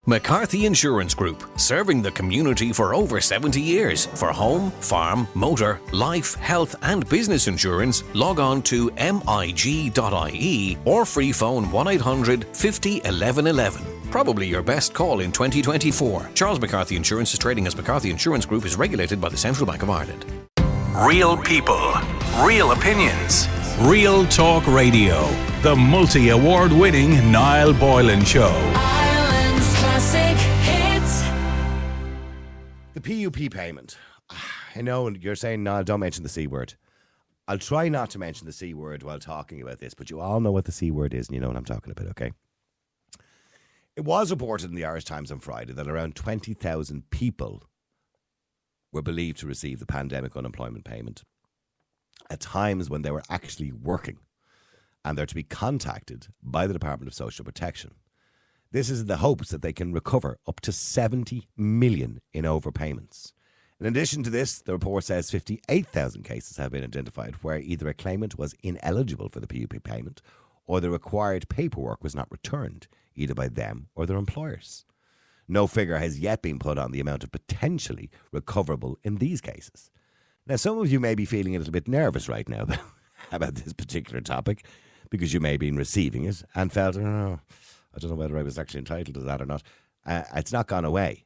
McCarthy Insurance Group, serving the community for over 70 years. For home, farm, motor, life, health and business insurance, log on to mig.ie or free phone 1800 50 11 11. Probably your best call in 2024. Charles McCarthy Insurance is trading as McCarthy Insurance Group, is regulated by the Central Bank of Ireland. Real people, real opinions, Real Talk Radio. The multi-award winning Niall Boylan Show. The PUP payment. I know you're saying, no, don't mention the C word. I'll try not to mention the C word while talking about this, but you all know what the C word is and you know what I'm talking about, okay? It was reported in the Irish Times on Friday that around 20,000 people were believed to receive the pandemic unemployment payment at times when they were actually working, and they're to be contacted by the Department of Social Protection. This is in the hopes that they can recover up to 70 million in overpayments. In addition to this, the report says 58,000 cases have been identified where either a claimant was ineligible for the PUP payment or the required paperwork was not returned, either by them or their employers. No figure has yet been put on the amount of potentially recoverable in these cases. Now, some of you may be feeling a little bit nervous right now about this particular topic because you may have been receiving it and felt, I don't know whether I was actually entitled to that or not. It's not gone away.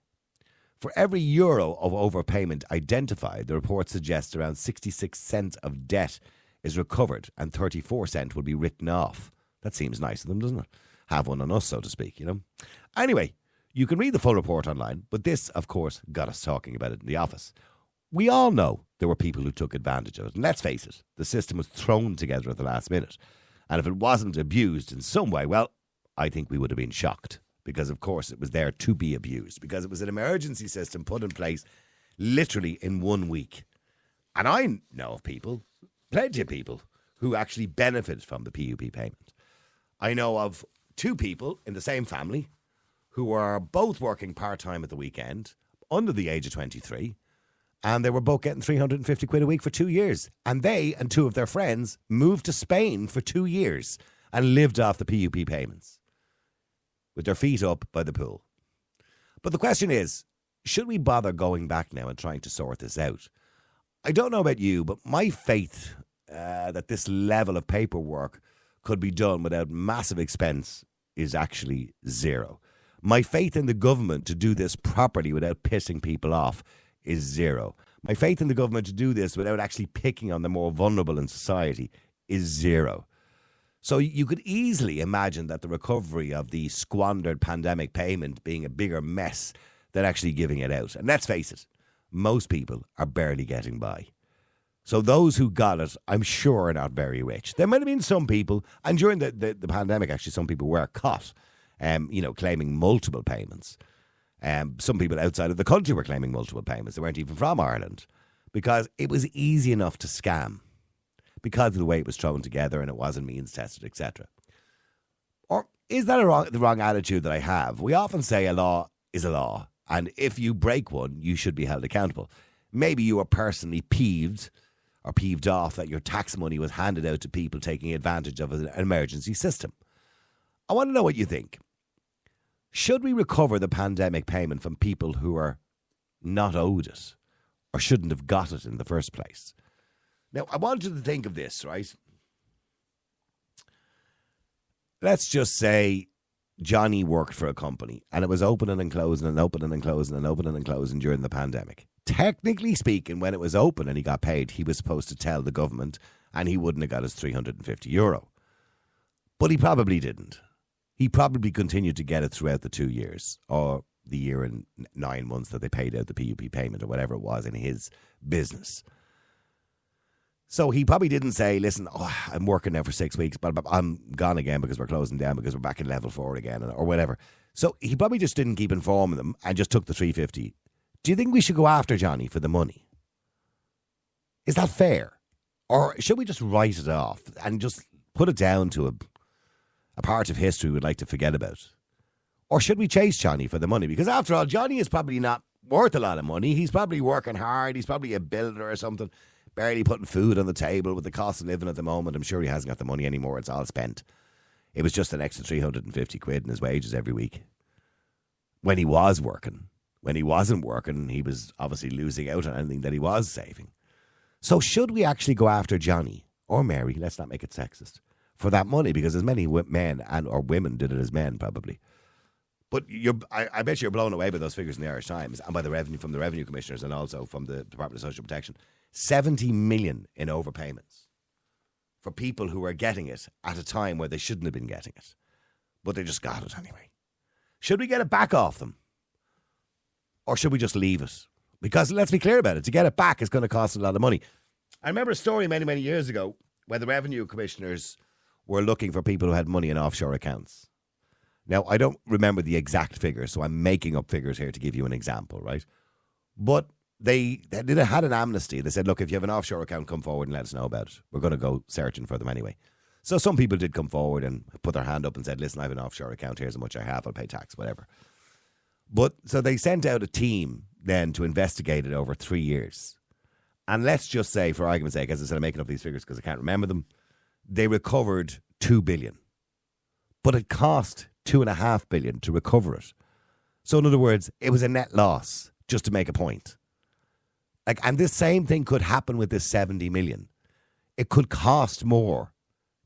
For every euro of overpayment identified, the report suggests around 66 cents of debt is recovered and 34 cents will be written off. That seems nice of them, doesn't it? Have one on us, so to speak, you know. Anyway, you can read the full report online, but this, of course, got us talking about it in the office. We all know there were people who took advantage of it. And let's face it, the system was thrown together at the last minute. And if it wasn't abused in some way, well, I think we would have been shocked because, of course, it was there to be abused because it was an emergency system put in place literally in 1 week. And I know of people, plenty of people, who actually benefited from the PUP payment. I know of 2 people in the same family who were both working part-time at the weekend, under the age of 23, and they were both getting 350 quid a week for 2 years. And they and 2 of their friends moved to Spain for 2 years and lived off the PUP payments with their feet up by the pool. But the question is, should we bother going back now and trying to sort this out? I don't know about you, but my faith that this level of paperwork could be done without massive expense is actually zero. My faith in the government to do this properly without pissing people off is zero. My faith in the government to do this without actually picking on the more vulnerable in society is zero. So you could easily imagine that the recovery of the squandered pandemic payment being a bigger mess than actually giving it out. And let's face it, most people are barely getting by. So those who got it, I'm sure, are not very rich. There might have been some people, and during the pandemic, actually, some people were caught, claiming multiple payments. Some people outside of the country were claiming multiple payments. They weren't even from Ireland because it was easy enough to scam because of the way it was thrown together and it wasn't means tested, etc. Or is that the wrong attitude that I have? We often say a law is a law, and if you break one, you should be held accountable. Maybe you are personally peeved off that your tax money was handed out to people taking advantage of an emergency system. I want to know what you think. Should we recover the pandemic payment from people who are not owed it or shouldn't have got it in the first place? Now, I want you to think of this, right? Let's just say Johnny worked for a company and it was opening and closing and opening and closing and opening and closing during the pandemic. Technically speaking, when it was open and he got paid, he was supposed to tell the government and he wouldn't have got his €350. But he probably didn't. He probably continued to get it throughout the 2 years or the year and 9 months that they paid out the PUP payment or whatever it was in his business. So he probably didn't say, listen, I'm working now for 6 weeks, but I'm gone again because we're closing down because we're back in level 4 again or whatever. So he probably just didn't keep informing them and just took the 350. Do you think we should go after Johnny for the money? Is that fair? Or should we just write it off and just put it down to a part of history we'd like to forget about? Or should we chase Johnny for the money? Because after all, Johnny is probably not worth a lot of money. He's probably working hard. He's probably a builder or something, barely putting food on the table with the cost of living at the moment. I'm sure he hasn't got the money anymore. It's all spent. It was just an extra 350 quid in his wages every week. when he was working. When he wasn't working, he was obviously losing out on anything that he was saving. So should we actually go after Johnny or Mary, let's not make it sexist, for that money? Because as many men and or women did it as men probably. But I bet you're blown away by those figures in the Irish Times and by the revenue from the revenue commissioners and also from the Department of Social Protection. 70 million in overpayments for people who are getting it at a time where they shouldn't have been getting it. But they just got it anyway. Should we get it back off them? Or should we just leave it? Because let's be clear about it. To get it back is going to cost a lot of money. I remember a story many, many years ago where the revenue commissioners were looking for people who had money in offshore accounts. Now, I don't remember the exact figures, so I'm making up figures here to give you an example, right? But they had an amnesty. They said, look, if you have an offshore account, come forward and let us know about it. We're going to go searching for them anyway. So some people did come forward and put their hand up and said, listen, I have an offshore account. Here's how much I have. I'll pay tax, whatever. But so they sent out a team then to investigate it over 3 years. And let's just say, for argument's sake, as I said, I'm making up these figures because I can't remember them, they recovered 2 billion. But it cost 2.5 billion to recover it. So in other words, it was a net loss, just to make a point. And this same thing could happen with this 70 million. It could cost more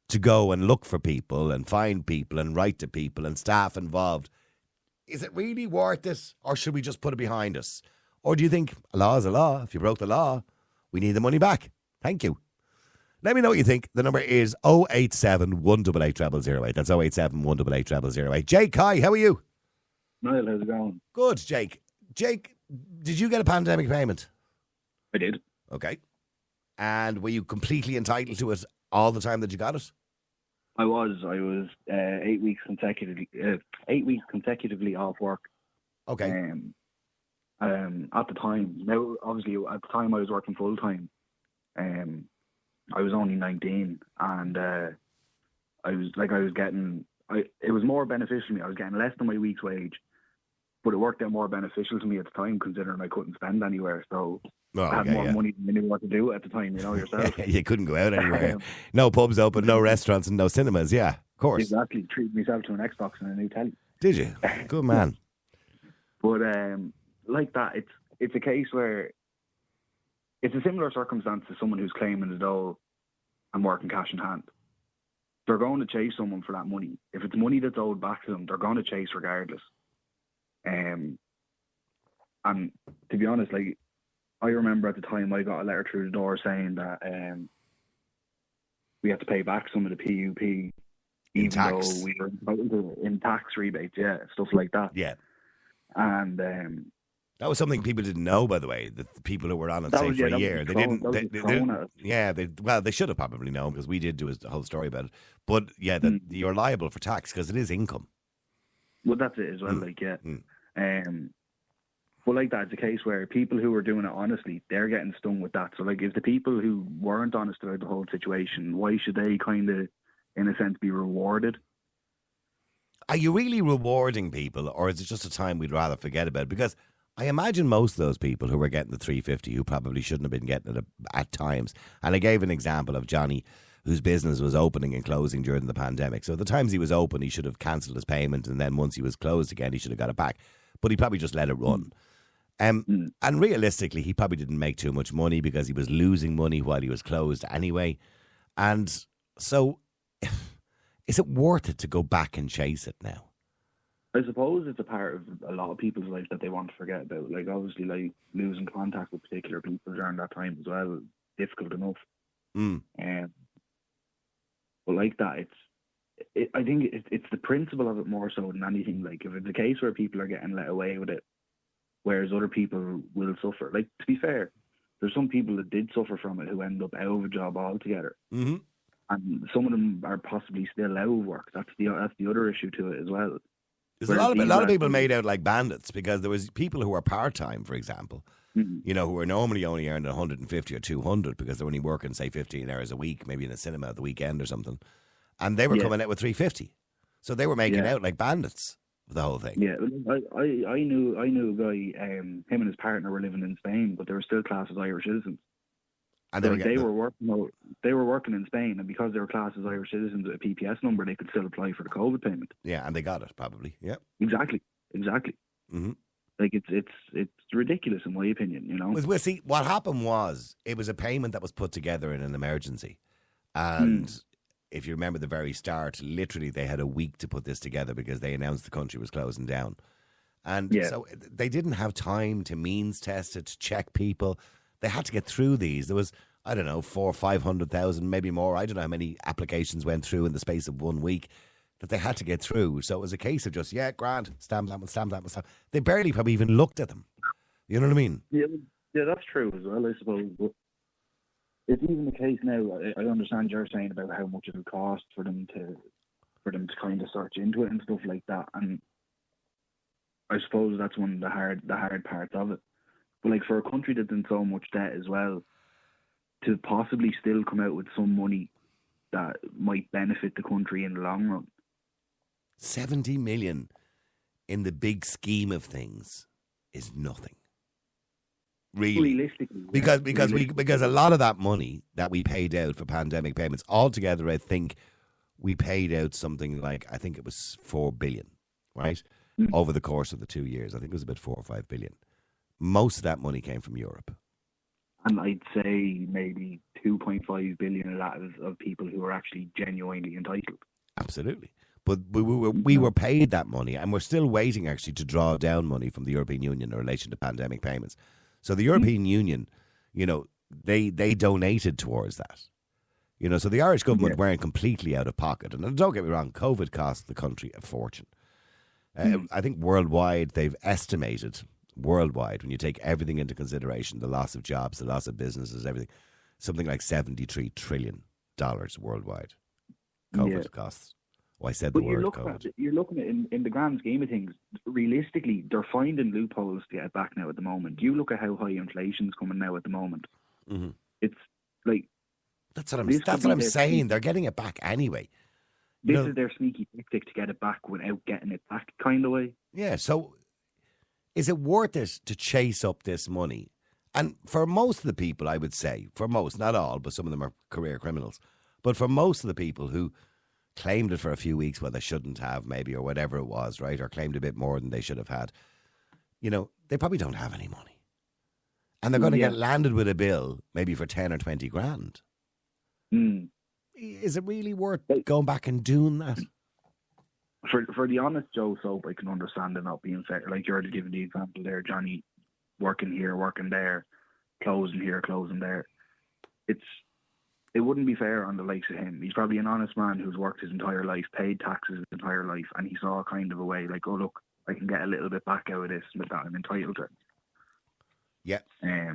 to go and look for people and find people and write to people and staff involved. Is it really worth it, or should we just put it behind us? Or do you think a law is a law? If you broke the law, we need the money back. Thank you. Let me know what you think. The number is 087 188 0008. That's 087 188 0008. Jake, hi, how are you? Niall, how's it going? Good, Jake. Jake, did you get a pandemic payment? I did. Okay. And were you completely entitled to it all the time that you got it? I was 8 weeks consecutively off work. Okay. At the time, now obviously at the time I was working full time. I was only 19, and it was more beneficial to me. I was getting less than my week's wage, but it worked out more beneficial to me at the time, considering I couldn't spend anywhere. So I had more money than I knew what to do at the time, yourself. You couldn't go out anywhere. No pubs open, no restaurants and no cinemas. Yeah, of course. Exactly. Treated myself to an Xbox and a new telly. Did you? Good man. But like that, it's a case where it's a similar circumstance to someone who's claiming the dole and working cash in hand. They're going to chase someone for that money. If it's money that's owed back to them, they're going to chase regardless. And to be honest, I remember at the time I got a letter through the door saying that we had to pay back some of the PUP, even though we were entitled to in tax rebates, stuff like that. Yeah. And that was something people didn't know, by the way. The people who were on it, say, for a year, they didn't. They should have probably known, because we did do a whole story about it. But yeah, that you're liable for tax because it is income. Well, that's it as well. But like that, it's a case where people who are doing it honestly, they're getting stung with that. So if the people who weren't honest about the whole situation, why should they kind of, in a sense, be rewarded? Are you really rewarding people, or is it just a time we'd rather forget about? Because I imagine most of those people who were getting the 350 who probably shouldn't have been getting it at times. And I gave an example of Johnny, whose business was opening and closing during the pandemic. So the times he was open, he should have cancelled his payment, and then once he was closed again, he should have got it back. But he probably just let it run. And realistically, he probably didn't make too much money because he was losing money while he was closed anyway. And so, is it worth it to go back and chase it now? I suppose it's a part of a lot of people's life that they want to forget about. Obviously, losing contact with particular people during that time as well, difficult enough. But like that, I think it's the principle of it more so than anything. If it's a case where people are getting let away with it, whereas other people will suffer. To be fair, there's some people that did suffer from it who end up out of a job altogether. Mm-hmm. And some of them are possibly still out of work. That's the other issue to it as well. There's a lot of people made out like bandits, because there was people who were part-time, for example, who were normally only earning 150 or 200 because they're only working, say, 15 hours a week, maybe in a cinema at the weekend or something. And they were coming out with 350. So they were making out like bandits for the whole thing. Yeah, I knew a guy, him and his partner were living in Spain, but they were still classed as Irish citizens. And they were working in Spain, and because they were classed as Irish citizens with a PPS number, they could still apply for the COVID payment. Yeah, and they got it, probably. Yeah. Exactly. Mm-hmm. Like it's ridiculous in my opinion, you know. Well, see, what happened was it was a payment that was put together in an emergency. And if you remember the very start, literally they had a week to put this together because they announced the country was closing down. And so they didn't have time to means test it, to check people. They had to get through these. There was, I don't know, 400,000 or 500,000, maybe more. I don't know how many applications went through in the space of 1 week that they had to get through. So it was a case of just, grand, stamp that one, stamp that one, stamp. They barely probably even looked at them. You know what I mean? Yeah, that's true as well, I suppose. But it's even the case now. I understand you're saying about how much it would cost for them to kind of search into it and stuff like that. And I suppose that's one of the hard parts of it. But like for a country that's in so much debt as well, to possibly still come out with some money that might benefit the country in the long run. 70 million in the big scheme of things is nothing. Really. Realistically. Because a lot of that money that we paid out for pandemic payments, altogether, I think we paid out something like, I think it was 4 billion, right? Over the course of the 2 years. I think it was about 4 or 5 billion. Most of that money came from Europe. And I'd say maybe 2.5 billion of that is of people who are actually genuinely entitled. Absolutely. But we were paid that money, and we're still waiting actually to draw down money from the European Union in relation to pandemic payments. So the European Union, you know, they donated towards that. You know, so the Irish government weren't completely out of pocket. And don't get me wrong, COVID cost the country a fortune. I think worldwide, they've estimated, worldwide, when you take everything into consideration, the loss of jobs, the loss of businesses, everything, something like $73 trillion worldwide. COVID costs. Oh, I said the word COVID. You're looking at in the grand scheme of things, realistically, they're finding loopholes to get it back now at the moment. You look at how high inflation's coming now at the moment. Mm-hmm. It's like... That's what I'm saying. They're getting it back anyway. This is their sneaky tactic to get it back without getting it back, kind of way. Yeah, so is it worth it to chase up this money? And for most of the people, I would say, for most, not all, but some of them are career criminals, but for most of the people who claimed it for a few weeks, well, they shouldn't have maybe, or whatever it was, right, or claimed a bit more than they should have had, you know, they probably don't have any money. And they're going to get landed with a bill maybe for 10 or 20 grand. Is it really worth going back and doing that? For the honest Joe Soap, I can understand it not being fair. Like you're giving the example there, Johnny working here, working there, closing here, closing there. It wouldn't be fair on the likes of him. He's probably an honest man who's worked his entire life, paid taxes his entire life, and he saw kind of a way like, oh look, I can get a little bit back out of this that I'm entitled to. Yeah,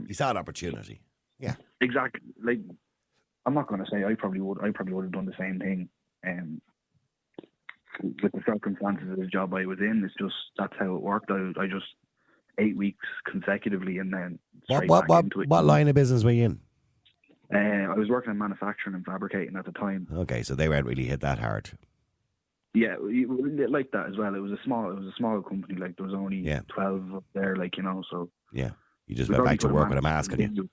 he saw an opportunity. Yeah, exactly. Like, I'm not going to say I probably would have done the same thing. With the circumstances of the job I was in, it's just that's how it worked. I just 8 weeks consecutively, and then what line of business were you in? I was working in manufacturing and fabricating at the time. Okay, so they weren't really hit that hard. Yeah, like that as well. It was a small company. Like there was only 12 up there. Like so. Yeah. You just went back to work with a mask on you.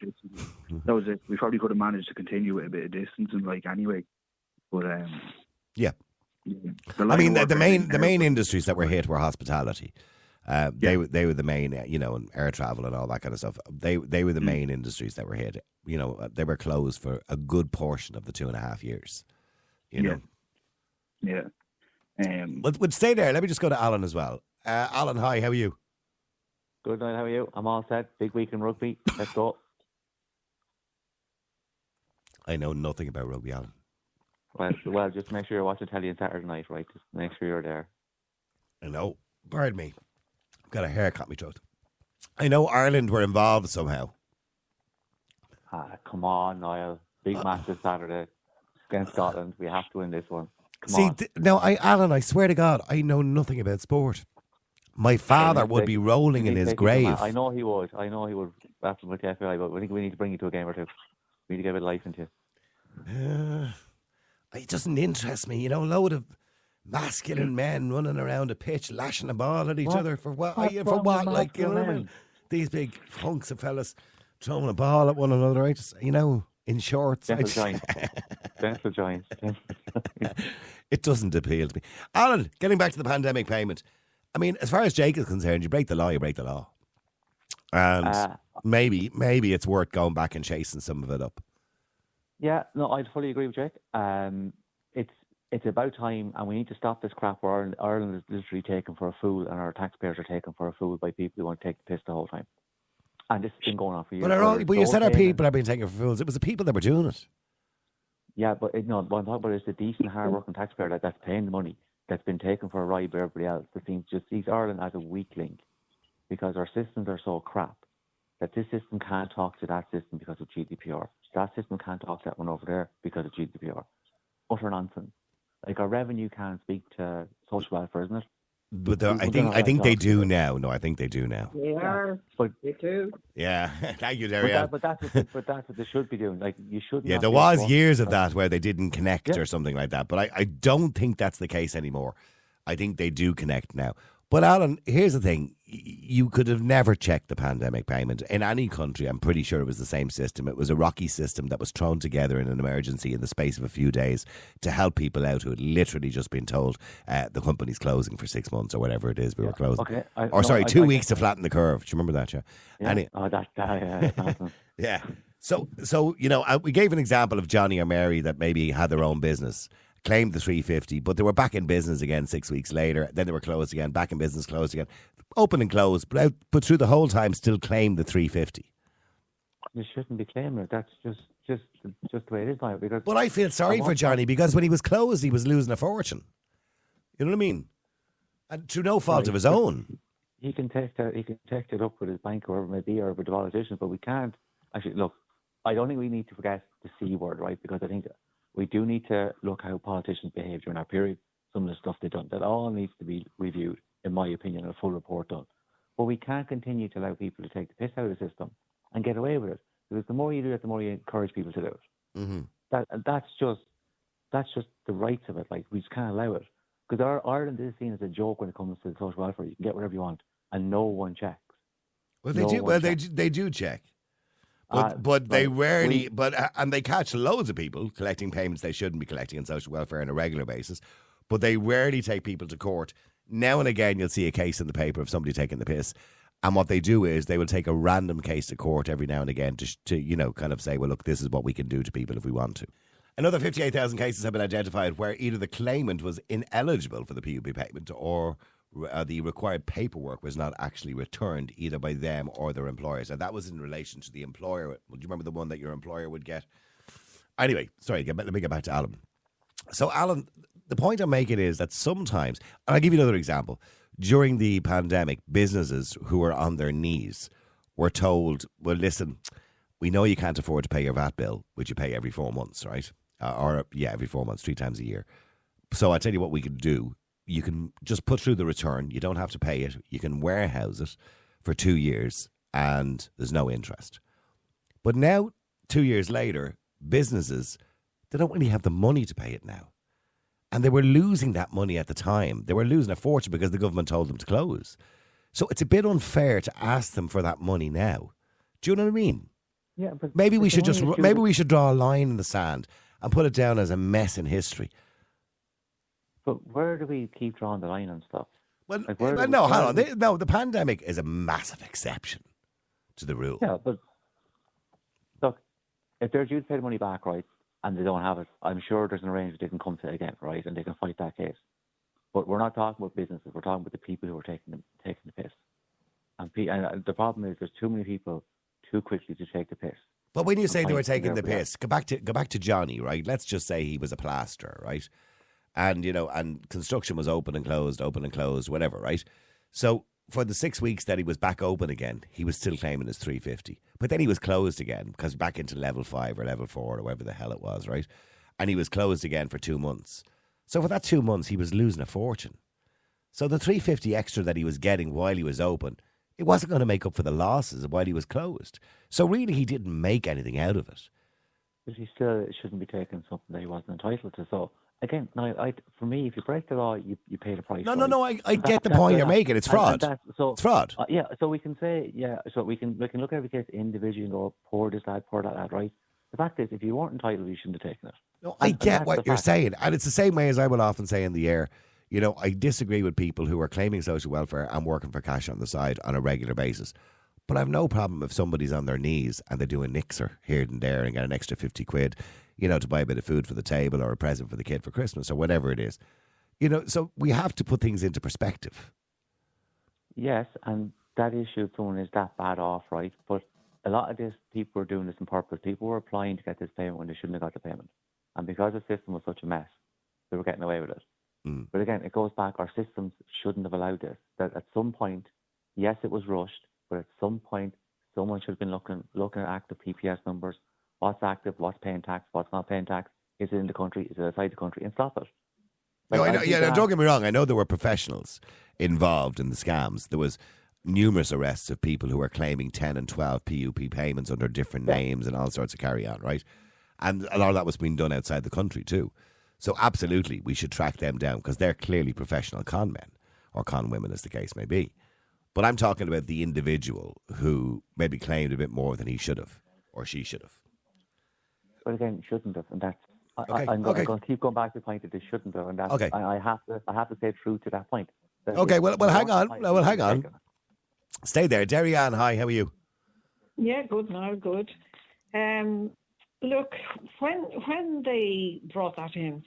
That was it. We probably could have managed to continue with a bit of distance and anyway. But yeah. I mean, the main industries that were hit were hospitality. They were the main, and air travel and all that kind of stuff. They were the main industries that were hit. They were closed for a good portion of the 2.5 years. You know. Yeah. But stay there. Let me just go to Alan as well. Alan, hi. How are you? Good night, how are you? I'm all set. Big week in rugby. Let's go. I know nothing about rugby, Alan. Well, just make sure you're watching telly on Saturday night, right? Just make sure you're there. I know. Pardon me. I've got a haircut in my throat. I know Ireland were involved somehow. Come on, Niall. Big match this Saturday against Scotland. We have to win this one. Come on. Alan, I swear to God, I know nothing about sport. My father would be rolling in his grave. I know he would. After with the FAI, but I think we need to bring you to a game or two. We need to get a bit of life into you. It doesn't interest me. A load of masculine men running around a pitch, lashing a ball at each other for what? Like, these big hunks of fellas throwing a ball at one another. I just, in shorts. Gentle giants. It doesn't appeal to me. Alan, getting back to the pandemic payment. I mean, as far as Jake is concerned, you break the law, you break the law. And maybe it's worth going back and chasing some of it up. Yeah, no, I fully agree with Jake. It's about time, and we need to stop this crap where Ireland is literally taken for a fool, and our taxpayers are taken for a fool by people who want to take the piss the whole time. And this has been going on for years. But you said our people have been taken for fools. It was the people that were doing it. Yeah, but what I'm talking about is the decent, hard-working taxpayer that's paying the money, that's been taken for a ride by everybody else, that sees Ireland as a weak link because our systems are so crap that this system can't talk to that system because of GDPR. That system can't talk to that one over there because of GDPR. Utter nonsense. Like, our revenue can't speak to social welfare, isn't it? But I think they do now. No, I think they do now. They are. But They do. Yeah, thank you, Darian. but that's what they should be doing. Like, you should. Yeah, there was years of that where they didn't connect or something like that. But I don't think that's the case anymore. I think they do connect now. But Alan, here's the thing. You could have never checked the pandemic payment in any country. I'm pretty sure it was the same system. It was a rocky system that was thrown together in an emergency in the space of a few days to help people out who had literally just been told the company's closing for 6 months or whatever it is we were closing. Okay. 2 weeks to flatten the curve. Do you remember that, Yeah. Yeah. So we gave an example of Johnny or Mary that maybe had their own business, claimed the 350, but they were back in business again 6 weeks later. Then they were closed again, back in business, closed again, open and closed, but through the whole time still claimed the 350. You shouldn't be claiming it. That's just the way it is now. Because But I feel sorry for Johnny because when he was closed, he was losing a fortune. You know what I mean? And through no fault of his own. He can take it up with his bank or whoever it may be, or with the politicians, but we can't actually look. I don't think we need to forget the C word, right? Because I think we do need to look how politicians behave during that period. Some of the stuff they've done, that all needs to be reviewed, in my opinion, and a full report done. But we can't continue to allow people to take the piss out of the system and get away with it. Because the more you do it, the more you encourage people to do it. Mm-hmm. That's just the rights of it. Like, we just can't allow it. Because Ireland is seen as a joke when it comes to social welfare. You can get whatever you want, and no one checks. Well, they do. Well, they do check. But they rarely. And they catch loads of people collecting payments they shouldn't be collecting on social welfare on a regular basis. But they rarely take people to court. Now and again, you'll see a case in the paper of somebody taking the piss. And what they do is they will take a random case to court every now and again to kind of say, well, look, this is what we can do to people if we want to. Another 58,000 cases have been identified where either the claimant was ineligible for the PUP payment or the required paperwork was not actually returned either by them or their employers. And that was in relation to the employer. Do you remember the one that your employer would get? Anyway, sorry, let me get back to Alan. So, Alan, the point I'm making is that sometimes, and I'll give you another example, during the pandemic, businesses who were on their knees were told, well, listen, we know you can't afford to pay your VAT bill, which you pay every 4 months, right? Every 4 months, 3 times a year. So I tell you what we can do. You can just put through the return. You don't have to pay it. You can warehouse it for 2 years and there's no interest. But now, 2 years later, businesses, they don't really have the money to pay it now. And they were losing that money at the time. They were losing a fortune because the government told them to close. So it's a bit unfair to ask them for that money now. Do you know what I mean? Yeah, but maybe we should draw a line in the sand and put it down as a mess in history. But where do we keep drawing the line on stuff? Well, the pandemic is a massive exception to the rule. Yeah, but look, if they're due to pay the money back, right, and they don't have it, I'm sure there's an arrangement they can come to again, right, and they can fight that case. But we're not talking about businesses. We're talking about the people who are taking the piss. And the problem is there's too many people too quickly to take the piss. But when you say they were taking the piss, go back to Johnny, right? Let's just say he was a plasterer, right? And and construction was open and closed, whatever, right? So for the 6 weeks that he was back open again, he was still claiming his 350. But then he was closed again because back into level 5 or level 4 or whatever the hell it was, right? And he was closed again for 2 months. So for that 2 months, he was losing a fortune. So the 350 extra that he was getting while he was open, it wasn't going to make up for the losses while he was closed. So really, he didn't make anything out of it. But he still shouldn't be taking something that he wasn't entitled to. So again, for me, if you break the law, you pay the price. No. I get the point you're making. It's fraud. It's fraud. So we can say, so we can look at every case individually and go, poor this lad, poor that lad, right? The fact is, if you weren't entitled, you shouldn't have taken it. No, I get what you're saying. And it's the same way as I will often say in the air. You know, I disagree with people who are claiming social welfare and working for cash on the side on a regular basis. But I've no problem if somebody's on their knees and they do a nixer here and there and get an extra 50 quid, you know, to buy a bit of food for the table or a present for the kid for Christmas or whatever it is. You know, so we have to put things into perspective. Yes, and that issue of someone is that bad off, right? But a lot of this, people were doing this on purpose. People were applying to get this payment when they shouldn't have got the payment. And because the system was such a mess, they were getting away with it. But again, it goes back, our systems shouldn't have allowed this. That at some point, yes, it was rushed, but at some point, someone should have been looking at active PPS numbers. What's active, what's paying tax, what's not paying tax, is it in the country, is it outside the country, and stop it. No, I know, don't get me wrong. I know there were professionals involved in the scams. There was numerous arrests of people who were claiming 10 and 12 PUP payments under different names and all sorts of carry on, right? And a lot of that was being done outside the country too. So absolutely, we should track them down because they're clearly professional con men or con women, as the case may be. But I'm talking about the individual who maybe claimed a bit more than he should have or she should have. But again, shouldn't have, and that's. Okay. I'm going to keep going back to the point that they shouldn't have, and that's. Okay. I have to stay true to that point. Okay. Well, hang on. Well, hang on. Stay there, Derry-Ann. Hi. How are you? Yeah, good now, good. Look, when they brought that in,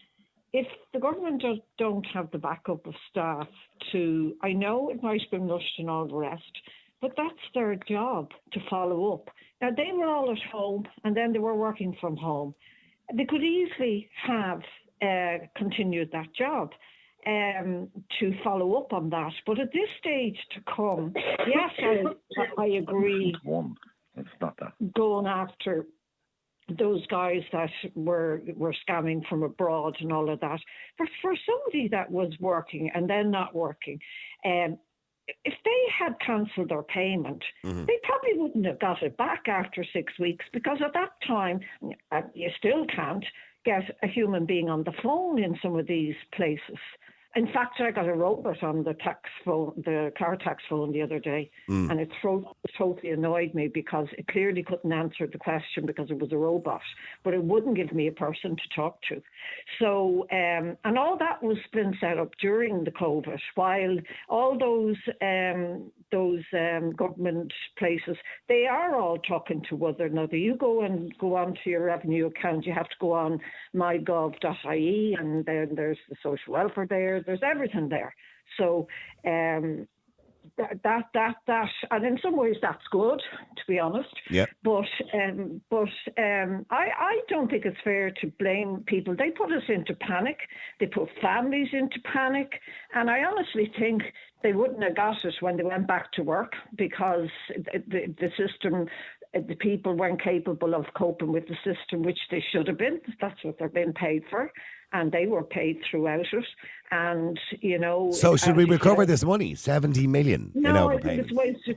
if the government don't have the backup of staff to, I know it might have been rushed and all the rest, but that's their job to follow up. Now, they were all at home and then they were working from home. They could easily have continued that job to follow up on that. But at this stage to come, yes, I agree. It's not that. Going after those guys that were scamming from abroad and all of that. For somebody that was working and then not working, if they had cancelled their payment, they probably wouldn't have got it back after 6 weeks, because at that time, you still can't get a human being on the phone in some of these places. In fact, I got a robot on the car tax phone the other day, and it totally annoyed me because it clearly couldn't answer the question because it was a robot, but it wouldn't give me a person to talk to. So, and all that was been set up during the COVID, while all those government places, they are all talking to one another. You go onto your revenue account, you have to go on mygov.ie, and then there's the social welfare there. There's everything there. So that and in some ways that's good, to be honest. Yeah. But I don't think it's fair to blame people. They put us into panic. They put families into panic, and I honestly think they wouldn't have got it when they went back to work, because the system. The people weren't capable of coping with the system, which they should have been. That's what they're being paid for, and they were paid throughout it. And, you know... So should we recover this money, 70 million in overpayments?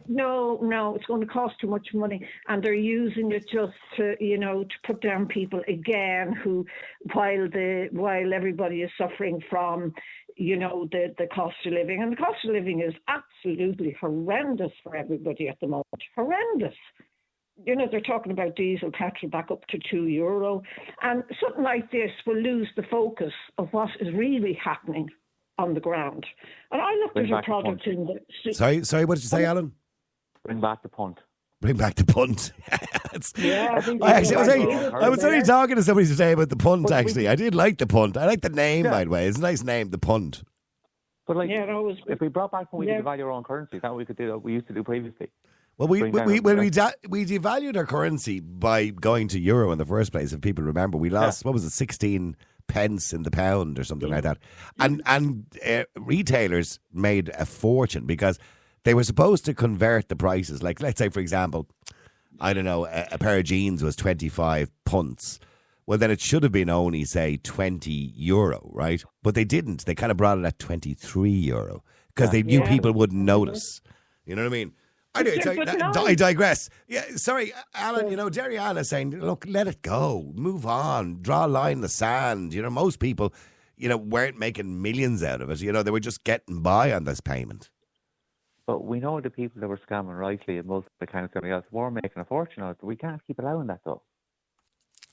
No, it's going to cost too much money. And they're using it just to, to put down people again who, while everybody is suffering from, the cost of living. And the cost of living is absolutely horrendous for everybody at the moment. Horrendous. They're talking about diesel, petrol back up to €2. And something like this will lose the focus of what is really happening on the ground. And I looked at a product in the... Sorry, what did you say, Alan? Bring back the punt. Bring back the punt. Yeah, I was only talking to somebody today about the punt, actually. I did like the punt. I like the name, by the way. It's a nice name, the punt. But if we brought back when we devalue our own currency, that we could do what we used to do previously. Well, we devalued our currency by going to euro in the first place. If people remember, we lost, 16 pence in the pound or something like that. And retailers made a fortune because they were supposed to convert the prices. Like, let's say, for example, I don't know, a pair of jeans was 25 punts. Well, then it should have been only, say, €20, right? But they didn't. They kind of brought it at €23 because they knew people wouldn't notice. You know what I mean? I digress. Yeah, sorry, Alan, Derry-Ann is saying, look, let it go. Move on. Draw a line in the sand. Most people, weren't making millions out of it. They were just getting by on this payment. But we know the people that were scamming rightly and most of the kind of everything else were making a fortune out of it. We can't keep allowing that, though.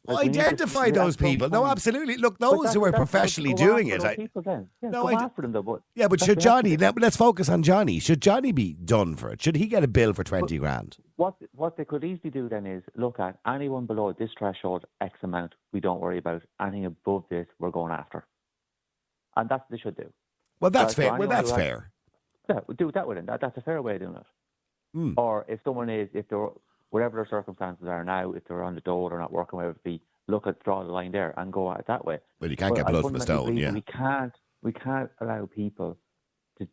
Like, we need to- Identify those people. No, absolutely. Look, those who are professionally doing it. Go after them, though. But Yeah, but should Johnny? Let's focus on Johnny. Should Johnny be done for it? Should he get a bill for 20 grand? what they could easily do then is look at anyone below this threshold X amount. We don't worry about anything above this. We're going after, and that's what they should do. Well, that's So fair. Well, anyone that's who fair. Yeah, do that with it. That's a fair way of doing it. Or if they're whatever their circumstances are now, if they're on the dole or not working, whatever it be, draw the line there and go at it that way. Well, you can't get blood from a stone, yeah. We can't allow people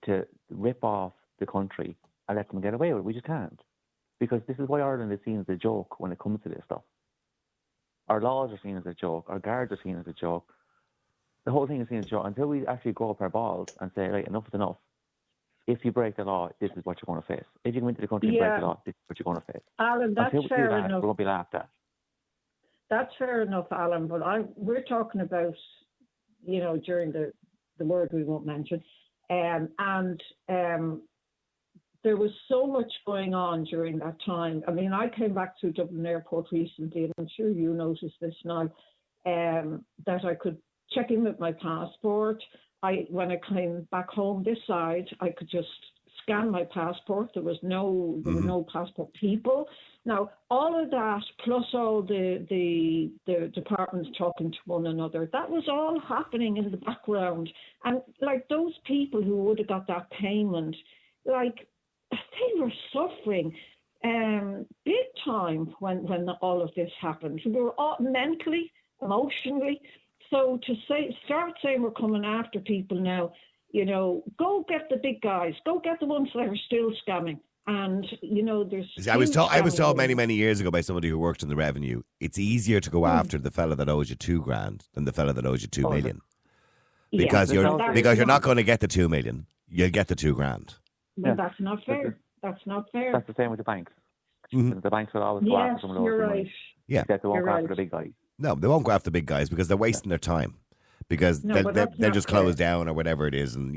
to rip off the country and let them get away with it. We just can't. Because this is why Ireland is seen as a joke when it comes to this stuff. Our laws are seen as a joke. Our guards are seen as a joke. The whole thing is seen as a joke until we actually grow up our balls and say, right, enough is enough. If you break the law, this is what you're going to face. If you come into the country and break the law, this is what you're going to face. Alan, that's until we fair do that, enough. we're going to be laughed at. That's fair enough, Alan, but we're talking about, during the word we won't mention, and there was so much going on during that time. I mean, I came back to Dublin Airport recently, and I'm sure you noticed this now, that I could check in with my passport. When I came back home this side, I could just scan my passport. There were no passport people. Now, all of that, plus all the departments talking to one another, that was all happening in the background. And like those people who would have got that payment, like they were suffering big time when all of this happened. We were all mentally, emotionally. So to start saying we're coming after people now, go get the big guys, go get the ones that are still scamming. And, there's... I was told many years ago by somebody who worked in the revenue, it's easier to go after the fella that owes you 2 grand than the fella that owes you 2 million. Because you're not going to get the 2 million. You'll get the 2 grand. Well, that's not fair. That's not fair. That's the same with the banks. The banks will always go after someone you're right. money. Yeah. Except they won't go after the big guys. No, they won't go after the big guys because they're wasting their time. Because they're just closed down or whatever it is, and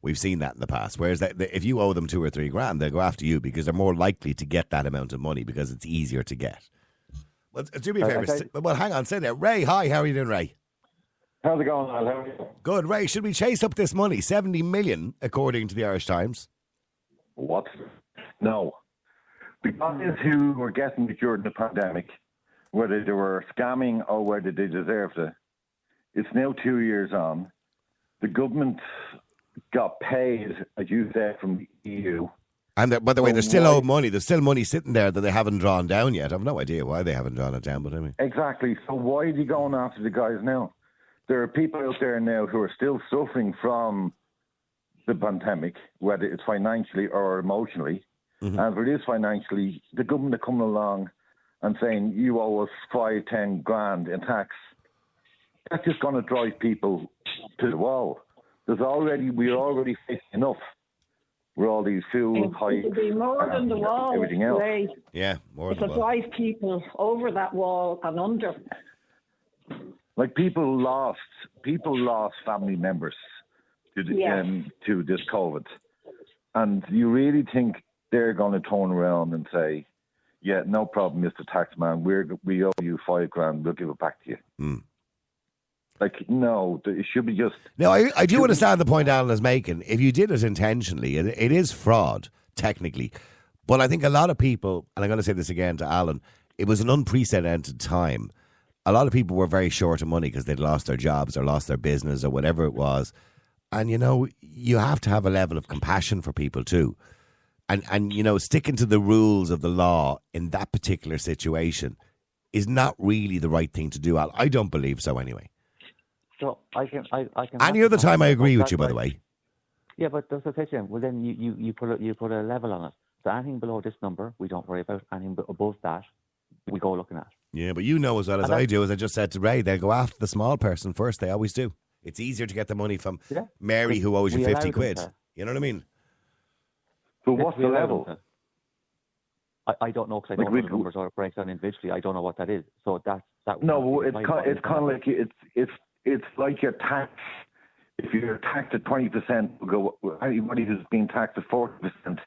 we've seen that in the past. Whereas if you owe them 2 or 3 grand, they'll go after you because they're more likely to get that amount of money because it's easier to get. Well, do me a favour. Okay. Well, hang on, say there, Ray. Hi, how are you doing, Ray? How's it going, Al? How are you? Good, Ray. Should we chase up this money? 70 million, according to the Irish Times. What? No. The guys who were getting it during the pandemic, whether they were scamming or whether they deserved it, it's now 2 years on. The government got paid, as you said, from the EU. And by the way, there's still owed money. There's still money sitting there that they haven't drawn down yet. I've no idea why they haven't drawn it down, but I mean. Exactly. So why are they going after the guys now? There are people out there now who are still suffering from the pandemic, whether it's financially or emotionally. Mm-hmm. And if it is financially, the government are coming along and saying, you owe us 5-10 grand in tax. That's just going to drive people to the wall. We're already facing enough with all these fuel hikes and everything else. Right. Yeah, more than to drive people over that wall and under. Like people lost family members to this COVID, and you really think they're going to turn around and say, "Yeah, no problem, Mr. Taxman. We owe you 5 grand. We'll give it back to you." Mm. Like, no, it should be just... No, I do understand the point Alan is making. If you did it intentionally, it is fraud, technically. But I think a lot of people, and I'm going to say this again to Alan, it was an unprecedented time. A lot of people were very short of money because they'd lost their jobs or lost their business or whatever it was. And, you have to have a level of compassion for people too. And sticking to the rules of the law in that particular situation is not really the right thing to do. I don't believe so anyway. So I can. Any other time I agree with you, by the way. Yeah, but that's the question. Well, then you put a level on it. So anything below this number, we don't worry about. Anything above that, we go looking at. Yeah, but you know as well as I do, as I just said to Ray, they'll go after the small person first. They always do. It's easier to get the money from Mary who owes you 50 quid. You know what I mean? But what's the level? I don't know because I don't know the numbers or it breaks down individually. I don't know what that is. So that. No, it's kind of like it's like your tax. If you're taxed at 20%, anybody who's being taxed at 40%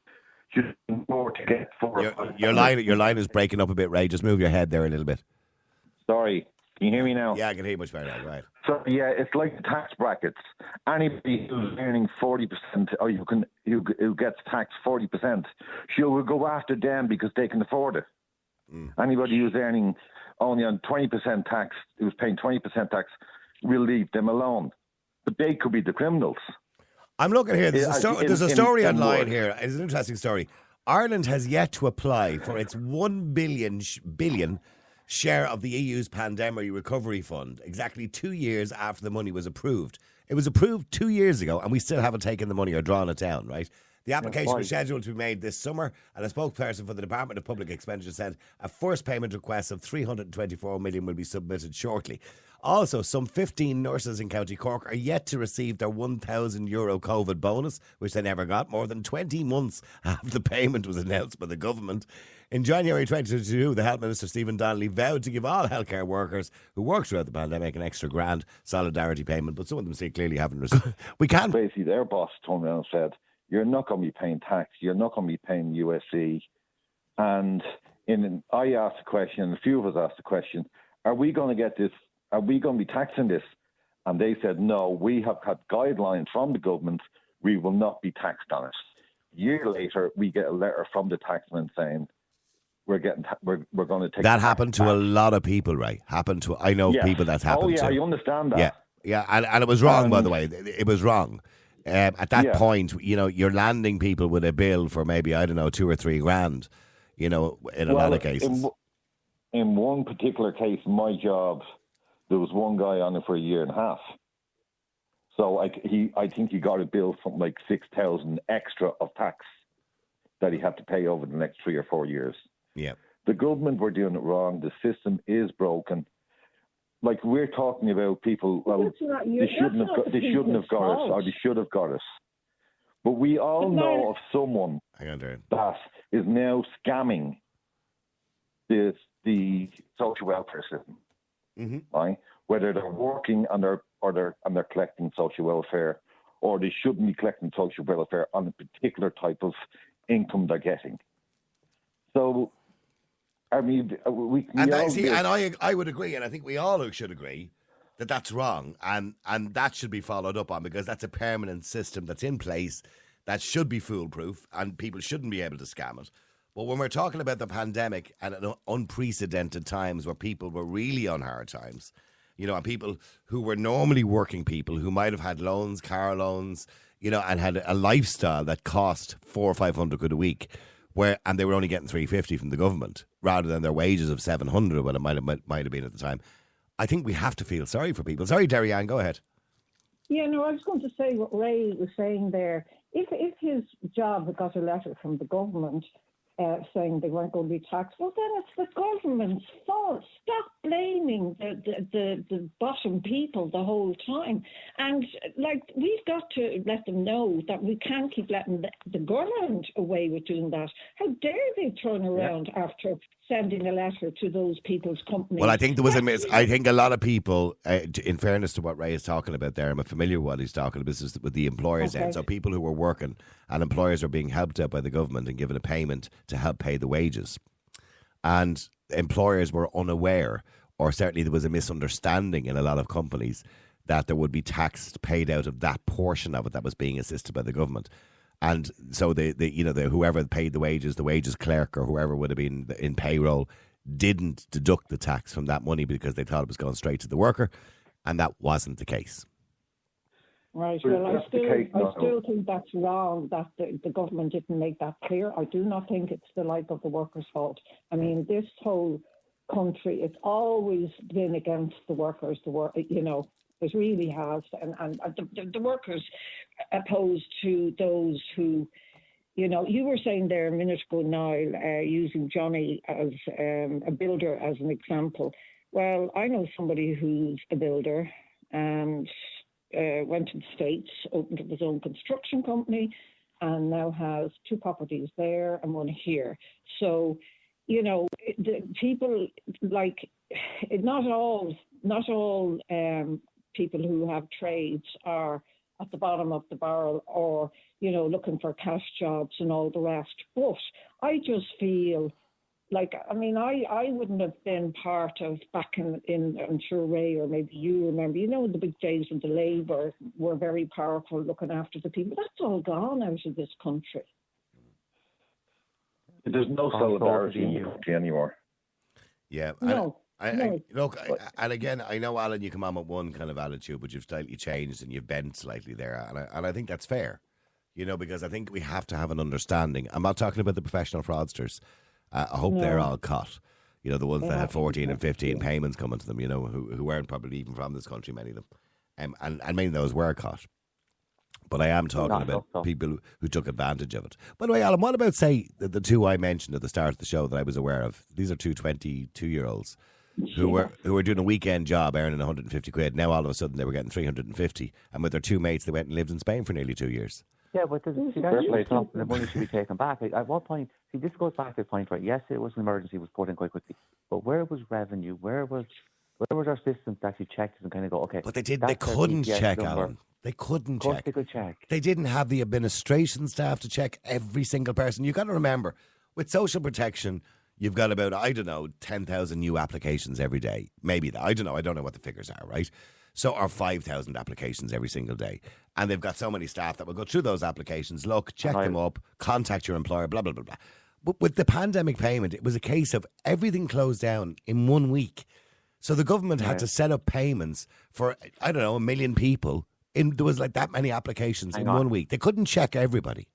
should be more to get for. Your line is breaking up a bit, Ray. Just move your head there a little bit. Sorry, can you hear me now? Yeah, I can hear you much better now. Go ahead. So yeah, it's like the tax brackets. Anybody who's earning 40%, or who gets taxed 40%, sure, we'll go after them because they can afford it. Anybody who's earning only on 20% tax, who's paying 20% tax, we'll leave them alone. But they could be the criminals. I'm looking here. There's a story online here. It's an interesting story. Ireland has yet to apply for its 1 billion share of the EU's pandemic recovery fund, exactly 2 years after the money was approved. It was approved 2 years ago, and we still haven't taken the money or drawn it down, right? The application was scheduled to be made this summer, and a spokesperson for the Department of Public Expenditure said a first payment request of 324 million will be submitted shortly. Also, some 15 nurses in County Cork are yet to receive their €1,000 COVID bonus, which they never got, more than 20 months after the payment was announced by the government. In January 2022, the Health Minister, Stephen Donnelly, vowed to give all healthcare workers who worked throughout the pandemic an extra grand solidarity payment, but some of them clearly haven't received. We can't. Basically, their boss turned around and said, you're not going to be paying tax, you're not going to be paying USC. And I asked a question, a few of us asked the question, are we going to get this? Are we going to be taxing this? And they said, no, we have had guidelines from the government. We will not be taxed on it. A year later, we get a letter from the taxman saying, we're going to take that happened to a lot of people, right? I know people that's happened to. I understand that. Yeah, and it was wrong, by the way. It was wrong. At that point, you're landing people with a bill for maybe, I don't know, 2 or 3 grand, in a lot of cases. In one particular case, my job, there was one guy on it for a year and a half. So I think he got a bill from like 6,000 extra of tax that he had to pay over the next 3 or 4 years. Yeah. The government were doing it wrong. The system is broken. Like we're talking about people, they shouldn't have got us, or they should have got us. But we all know of someone that is now scamming the social welfare system, right? Whether they're working and they're collecting social welfare, or they shouldn't be collecting social welfare on a particular type of income they're getting. So, I mean, I would agree, and I think we all should agree that that's wrong, and that should be followed up on, because that's a permanent system that's in place that should be foolproof, and people shouldn't be able to scam it. But when we're talking about the pandemic and unprecedented times where people were really on hard times, and people who were normally working people who might have had loans, car loans, and had a lifestyle that cost 400 or 500 quid a week, and they were only getting 350 from the government rather than their wages of 700 or what it might have been at the time. I think we have to feel sorry for people. Sorry, Derry-Ann, go ahead. Yeah, no, I was going to say what Ray was saying there. If his job had got a letter from the government saying they weren't going to be taxed, well, then it's the government's fault. Stop blaming the bottom people the whole time. And, we've got to let them know that we can't keep letting the government away with doing that. How dare they turn around after sending a letter to those people's companies? Well, I think there was I think a lot of people, in fairness to what Ray is talking about there, I'm familiar with what he's talking about, this is with the employers' end. So people who were working and employers are being helped out by the government and given a payment to help pay the wages. And employers were unaware, or certainly there was a misunderstanding in a lot of companies, that there would be tax paid out of that portion of it that was being assisted by the government. And so whoever paid the wages clerk or whoever would have been in payroll didn't deduct the tax from that money because they thought it was going straight to the worker, and that wasn't the case. Right. Well, I still think that's wrong, that the government didn't make that clear. I do not think it's the life of the workers' fault. I mean, this whole country, it's always been against the workers, it really has. And the workers opposed to those who, you were saying there a minute ago, Niall, using Johnny as a builder as an example. Well, I know somebody who's a builder and went to the States, opened up his own construction company, and now has 2 properties there and 1 here. So, the people, not all people who have trades are at the bottom of the barrel or, looking for cash jobs and all the rest. But I just feel Like, I mean, I wouldn't have been part of back in I'm sure Ray or maybe you remember, the big days when the Labour were very powerful looking after the people. That's all gone out of this country. There's no solidarity in the country anymore. Yeah. No. Look, and again, I know, Alan, you come on with one kind of attitude, but you've slightly changed and you've bent slightly there. And I think that's fair, because I think we have to have an understanding. I'm not talking about the professional fraudsters. I hope they're all caught. The ones that had 14 and 15 payments coming to them, who weren't probably even from this country, many of them. And many of those were caught. But I am talking about people who took advantage of it. By the way, Alan, what about, say, the two I mentioned at the start of the show that I was aware of? These are two 22-year-olds who were doing a weekend job earning 150 quid. Now, all of a sudden, they were getting 350. And with their two mates, they went and lived in Spain for nearly 2 years. Yeah, but that's something the money should be taken back. At what point? See, this goes back to the point where, yes, it was an emergency, it was put in quite quickly. But where was revenue? Where was our systems that actually checked and kind of go, okay? But they couldn't check, Alan. They couldn't check. Of course they could check. They didn't have the administration staff to check every single person. You've got to remember, with social protection, you've got about, 10,000 new applications every day. Maybe that. I don't know what the figures are, right? So, or 5,000 applications every single day. And they've got so many staff that will go through those applications, look, check them up, contact your employer, blah, blah, blah, blah. But with the pandemic payment, it was a case of everything closed down in 1 week. So the government had to set up payments for, 1 million people. There was like that many applications in 1 week. They couldn't check everybody.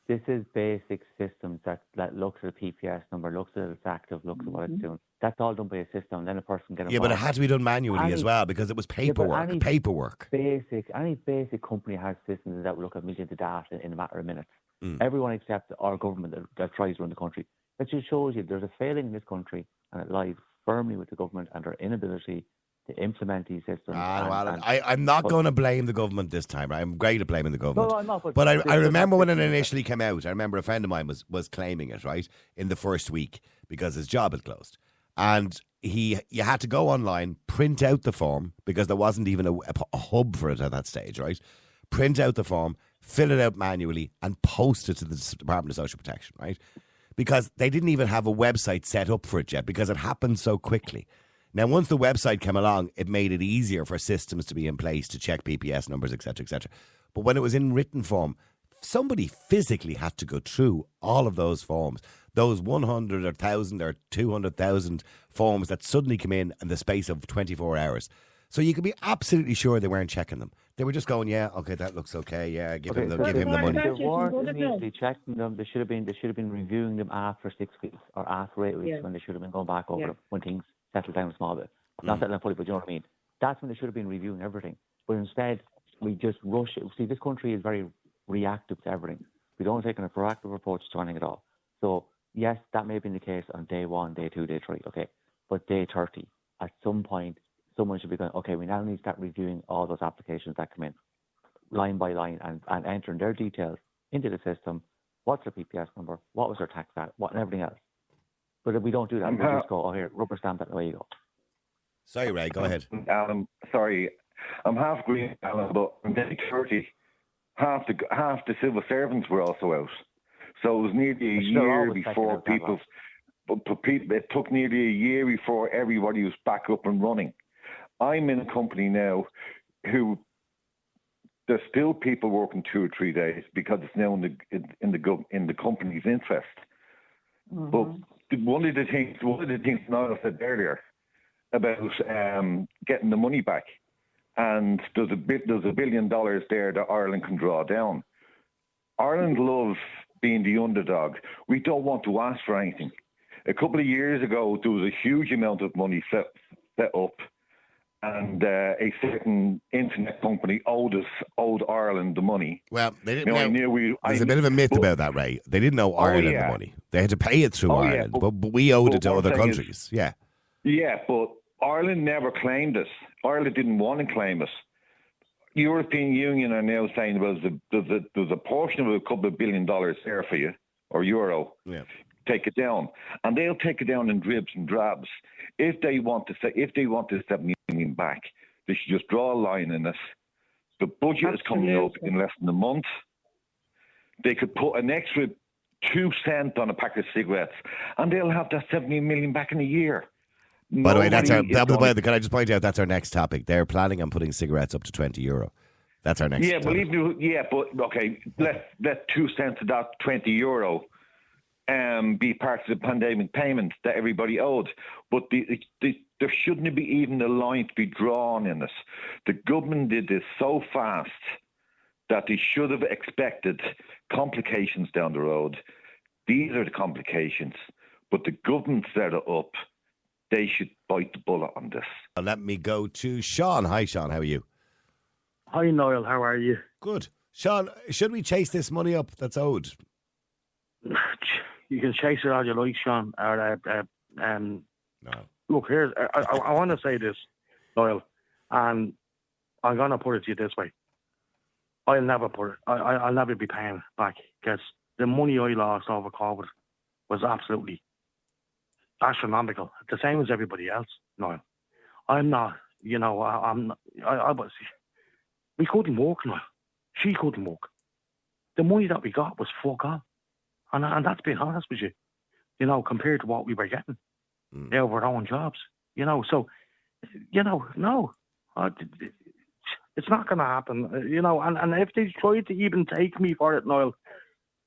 This is basic systems that looks at a PPS number, looks at it's active, looks at what it's doing. That's all done by a system. Then a person can. Yeah, but it had to be done manually as well because it was paperwork. Any basic company has systems that will look at millions of data in a matter of minutes. Everyone except our government that tries to run the country. That just shows you there's a failing in this country, and it lies firmly with the government and their inability to implement these systems. I'm not going to blame the government this time. Right? I'm great at blaming the government. No, I'm not. But I remember when it initially came out, I remember a friend of mine was claiming it, right, in the first week because his job had closed. And you had to go online, print out the form because there wasn't even a hub for it at that stage, right? Print out the form, fill it out manually and post it to the Department of Social Protection, right? Because they didn't even have a website set up for it yet because it happened so quickly. Now, once the website came along, it made it easier for systems to be in place to check PPS numbers, etc., etc. But when it was in written form, somebody physically had to go through all of those forms, those 100 or 1,000 or 200,000 forms that suddenly come in the space of 24 hours. So you could be absolutely sure they weren't checking them. They were just going, yeah, okay, that looks okay, yeah, give him the money. They weren't immediately checking them. They should have been reviewing them after 6 weeks or after 8 weeks when they should have been going back over them when things settle down a small bit. Not settling fully, but you know what I mean? That's when they should have been reviewing everything. But instead, we just rush it. See, this country is very reactive to everything. We don't take a proactive approach to anything at all. So, yes, that may have been the case on day 1, day 2, day 3, okay? But day 30, at some point, someone should be going, okay, we now need to start reviewing all those applications that come in, line by line, and entering their details into the system. What's their PPS number? What was their tax VAT? What and everything else. But if we don't do that, we just go, oh, here, rubber stamp that, and away you go. Sorry, Ray, go ahead. Alan, sorry. I'm half green, Alan, but in day 30, half the civil servants were also out. So it was nearly a year before people... It took nearly a year before everybody was back up and running. I'm in a company now who... There's still people working 2 or 3 days because it's now in the company's interest. Mm-hmm. But one of the things Niall said earlier about getting the money back, and there's $1 billion there that Ireland can draw down. Ireland loves being the underdog. We don't want to ask for anything. A couple of years ago, there was a huge amount of money set up, and a certain internet company owed Ireland the money. Well, they didn't know. There's a bit of a myth about that, Ray. They didn't owe Ireland the money. They had to pay it through Ireland, but we owed it to other countries. Yeah, but Ireland never claimed it. Ireland didn't want to claim it. The European Union are now saying, well, there's a portion of a couple of $1 billion there for you, or euro. Yeah. Take it down, and they'll take it down in dribs and drabs. If they want the 7 million back, they should just draw a line in it. The budget is coming up in less than a month. They could put an extra 2 cents on a pack of cigarettes, and they'll have that 70 million back in a year. By the way, Nobody is going- can I just point out that's our next topic? They're planning on putting cigarettes up to €20. That's our next. Yeah, topic. but okay, let 2 cents of that €20 be part of the pandemic payment that everybody owed. But there shouldn't be even a line to be drawn in it. The government did this so fast that they should have expected complications down the road. These are the complications, but the government set it up. They should bite the bullet on this. Let me go to Sean. Hi, Sean. How are you? Hi, Niall. How are you? Good. Sean, should we chase this money up that's owed? You can chase it all you like, Sean. No. Look, here's. I want to say this, Niall, and I'm going to put it to you this way. I'll never put it. I'll never be paying back because the money I lost over COVID was absolutely astronomical. The same as everybody else, Niall. I'm not. You know, I was. We couldn't walk, Niall. She couldn't walk. The money that we got was fuck all. And that's being honest with you, you know, compared to what we were getting out of our own jobs, you know. So, you know, no, it's not going to happen, you know. And if they tried to even take me for it, Niall,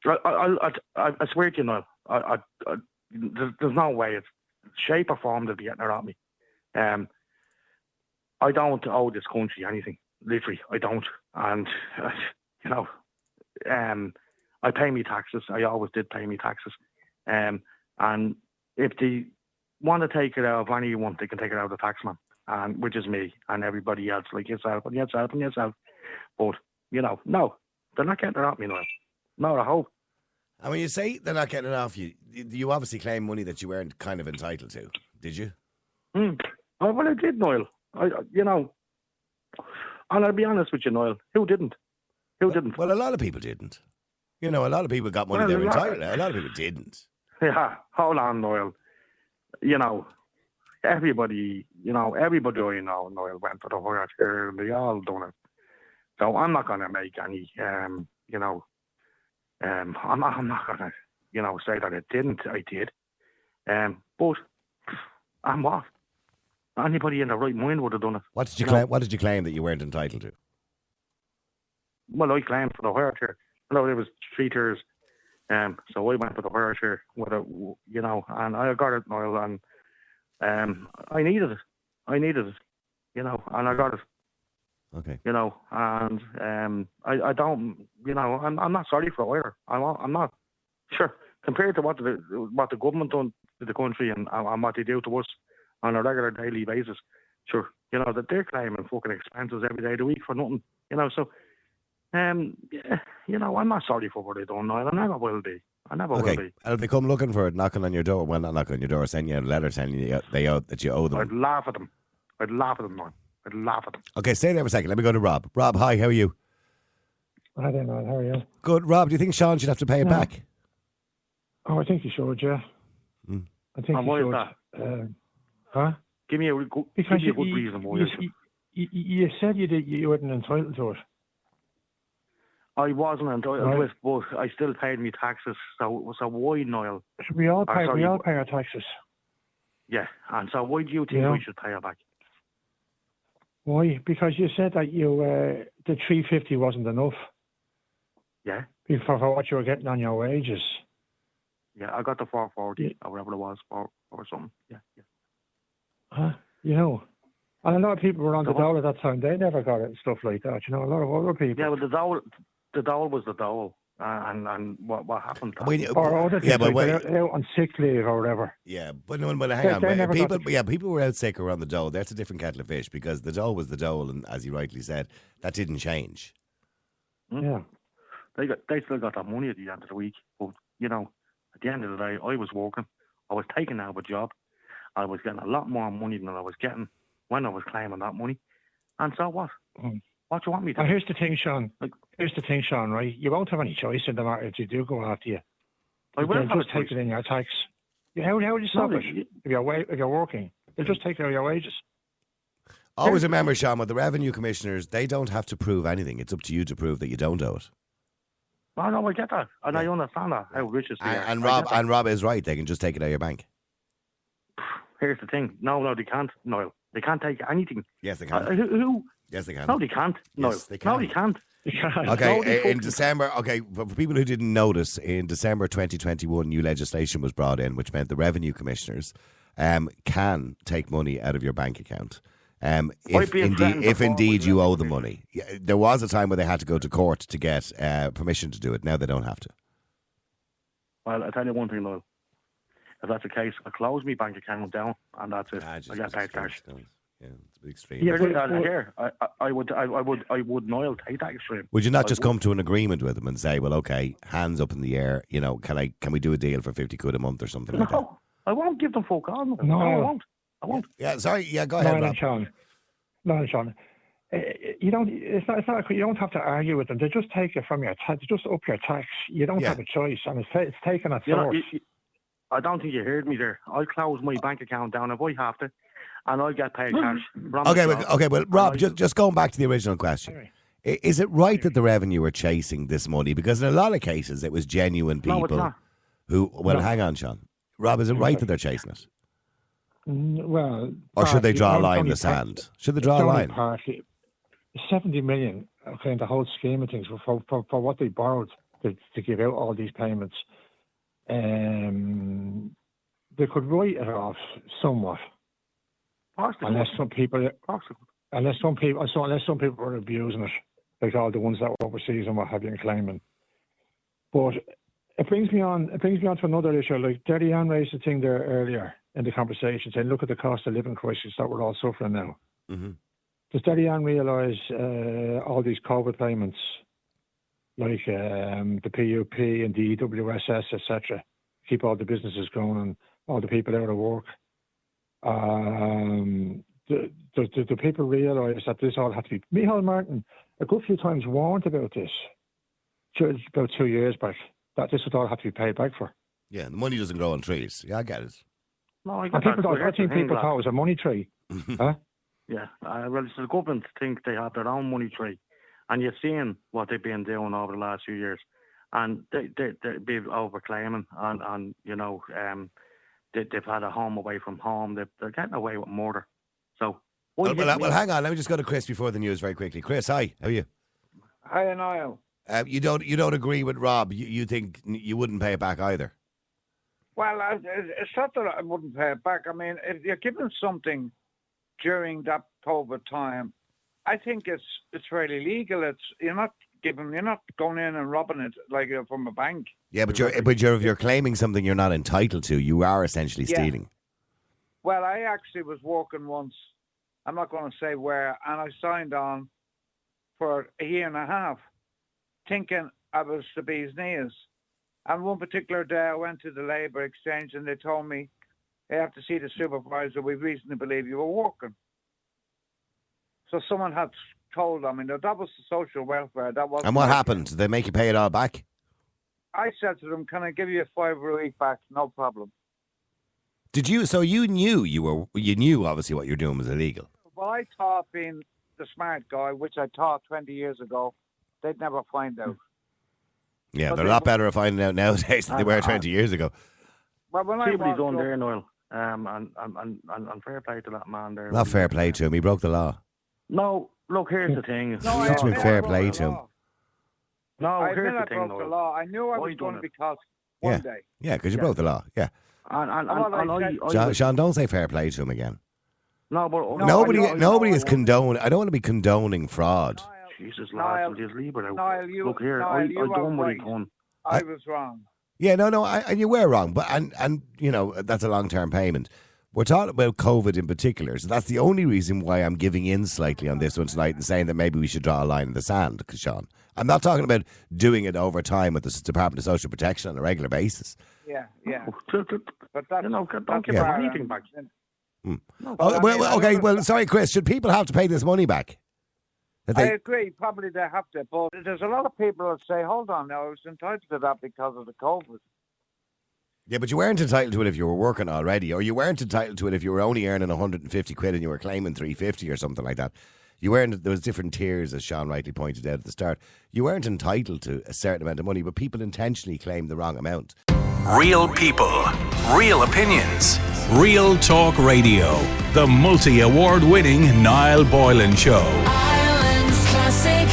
I swear to you, Niall, there's no way, it's shape or form they'll be getting it at me. I don't owe this country anything, literally, I don't. And, you know, I pay me taxes. I always did pay me taxes. And if they want to take it out of anyone, they can take it out of the taxman, which is me and everybody else, like yourself and yourself and yourself. But, you know, no, they're not getting it off me now. No, I hope. And when you say they're not getting it off you, you obviously claim money that you weren't kind of entitled to, did you? Well, I did, Niall. You know, and I'll be honest with you, Niall, who didn't? Who didn't? Well, a lot of people didn't. You know, a lot of people got money they were entitled to. A lot of people didn't. Yeah, hold on, Niall. You know, everybody I know, Niall, went for the higher tier and they all done it. So I'm not going to make any, you know, I'm not going to, you know, say that it didn't. I did. But I'm what? Anybody in their right mind would have done it. What did you claim? What did you claim that you weren't entitled to? Well, I claimed for the higher tier. No, there was 3 tiers, so I went for the higher tier with a, you know, and I got it, Niall, and I needed it, you know, and I got it. Okay. You know, and I don't, you know, I'm not sorry for it either. I'm not. Sure, compared to what the government done to the country and what they do to us on a regular daily basis, sure, you know, that they're claiming fucking expenses every day of the week for nothing, you know, so. Yeah, you know, I'm not sorry for what I done, Niall. I never will be. I never will be. And if they come looking for it, knocking on your door, well, not knocking on your door, send you a letter telling you that you owe them. I'd laugh at them. Niall. I'd laugh at them. Okay, stay there for a second. Let me go to Rob. Rob, hi, how are you? Hi there, Niall. How are you? Good. Rob, do you think Sean should have to pay it back? Oh, I think he should, yeah. I think and he why should. is that? Huh? Give me a good reason why. You said you weren't entitled to it. I wasn't entitled to it, but I still paid me taxes. So why, Niall? We all pay our taxes. Yeah, and so why do you think we should pay it back? Why? Because you said that the 350 wasn't enough. Yeah. For what you were getting on your wages. Yeah, I got the 440 or whatever it was or something. Yeah. You know. And a lot of people were on the dole at that time. They never got it and stuff like that. You know, a lot of other people. Yeah, but the dole was the dole. And what happened? Or other things, they're out on sick leave or whatever. Yeah, but hang on. People were out sick or on the dole. That's a different kettle of fish because the dole was the dole, and as you rightly said, that didn't change. Yeah. They still got that money at the end of the week. But, you know, at the end of the day, I was working. I was taking out a job. I was getting a lot more money than I was getting when I was claiming that money. And so what? What do you want me to do? Here's the thing, Sean, right? You won't have any choice in the matter if you do go after you. I will have just take it in your tax. How would you stop it? If you're working, they'll just take it out of your wages. Always remember, Sean, with the revenue commissioners, they don't have to prove anything. It's up to you to prove that you don't owe it. No, I get that, and I understand that how riches they are. And Rob is right. They can just take it out of your bank. Here's the thing. No, they can't, Niall. They can't take anything. Yes, they can. Who? Yes, they can. No, they can't. Yes, they can. No, they can't. Okay, in December, for people who didn't notice, in December 2021, new legislation was brought in, which meant the revenue commissioners can take money out of your bank account. If indeed you owe the money. There was a time where they had to go to court to get permission to do it. Now they don't have to. Well, I'll tell you one thing, Noel. If that's the case, I'll close my bank account down, and that's it. I get paid cash. Yeah, it's a bit extreme. I would, Noel, take that extreme. Would you not just come to an agreement with them and say, well, okay, hands up in the air, can we do a deal for 50 quid a month or something like that? No, I won't give them fuck on. No, I won't. Yeah, sorry. Yeah, go ahead, Rob. Sean. You don't. It's not like you don't have to argue with them. They just take it from your tax. They just up your tax. You don't have a choice, and it's taken at source. I don't think you heard me there. I'll close my bank account down if I have to, and I'll get paid cash. Okay, well, Rob, just going back to the original question. Sorry. Is it right that the revenue are chasing this money? Because in a lot of cases, it was genuine people who... Well, hang on, Sean. Rob, is it right that they're chasing it? Well... Or should they draw a line in the sand? Should they draw a line? Partly. 70 million, okay, in the whole scheme of things, for what they borrowed to give out all these payments, they could write it off somewhat. Unless some people were abusing it, like all the ones that were overseas and what have you, and claiming. But it brings me on to another issue. Like Derry Ann raised a thing there earlier in the conversation, saying, look at the cost of living crisis that we're all suffering now. Mm-hmm. Does Derry Ann realise all these COVID payments, like the PUP and the EWSS, etc., keep all the businesses going and all the people out of work? Do people realise that this all had to be... Micheál Martin, a good few times, warned about this about 2 years back, that this would all have to be paid back for. Yeah, the money doesn't grow on trees. Yeah, I get it. No, I think people thought it was a money tree. Huh? Yeah, well, the government think they have their own money tree, and you're seeing what they've been doing over the last few years, and they've been overclaiming, and they've had a home away from home. They're getting away with murder. So, well, hang on. Let me just go to Chris before the news very quickly. Chris, hi. How are you? Hi, Niall. You don't agree with Rob. You think you wouldn't pay it back either? Well, it's not that I wouldn't pay it back. I mean, if you're given something during that COVID time, I think it's really legal. You're not going in and robbing it like from a bank. Yeah, but you're claiming something you're not entitled to. You are essentially stealing. Well, I actually was working once. I'm not going to say where, and I signed on for a year and a half, thinking I was the bee's knees. And one particular day, I went to the Labour Exchange, and they told me, "You have to see the supervisor. We reason to believe you were working." So someone had told them, that was the social welfare. That was. And what happened? Did they make you pay it all back? I said to them, "Can I give you a €5 a week back? No problem." Did you? So you knew obviously what you're doing was illegal. Well, I thought, being the smart guy, which I thought 20 years ago, they'd never find out. Yeah, but they're a lot better at finding out nowadays than they were 20 years ago. Well, when he's done there, Noel, and fair play to that man there. Not fair play to him. He broke the law. No, look, here's the thing. No, it's been fair play to him. No, here's the thing, I broke the law. I knew I was going to be caught one day. Yeah, because you broke the law. Yeah. Sean, don't say fair play to him again. No, but nobody is condoning. I don't want to be condoning fraud. Jesus, lads, just leave it out. Look here, I done what I done. I was wrong. Yeah, and you were wrong, but and that's a long-term payment. We're talking about COVID in particular, so that's the only reason why I'm giving in slightly on this one tonight and saying that maybe we should draw a line in the sand, Sean. I'm not talking about doing it over time with the Department of Social Protection on a regular basis. Yeah. But that's, don't give anything back. Sorry, Chris, should people have to pay this money back? I agree, probably they have to, but there's a lot of people that say, hold on now, I was entitled to that because of the COVID. Yeah, but you weren't entitled to it if you were working already, or you weren't entitled to it if you were only earning 150 quid and you were claiming 350 or something like that. there was different tiers, as Sean rightly pointed out at the start. You weren't entitled to a certain amount of money, but people intentionally claimed the wrong amount. Real people, real opinions, Real Talk Radio. The multi-award winning Niall Boylan Show. Ireland's classic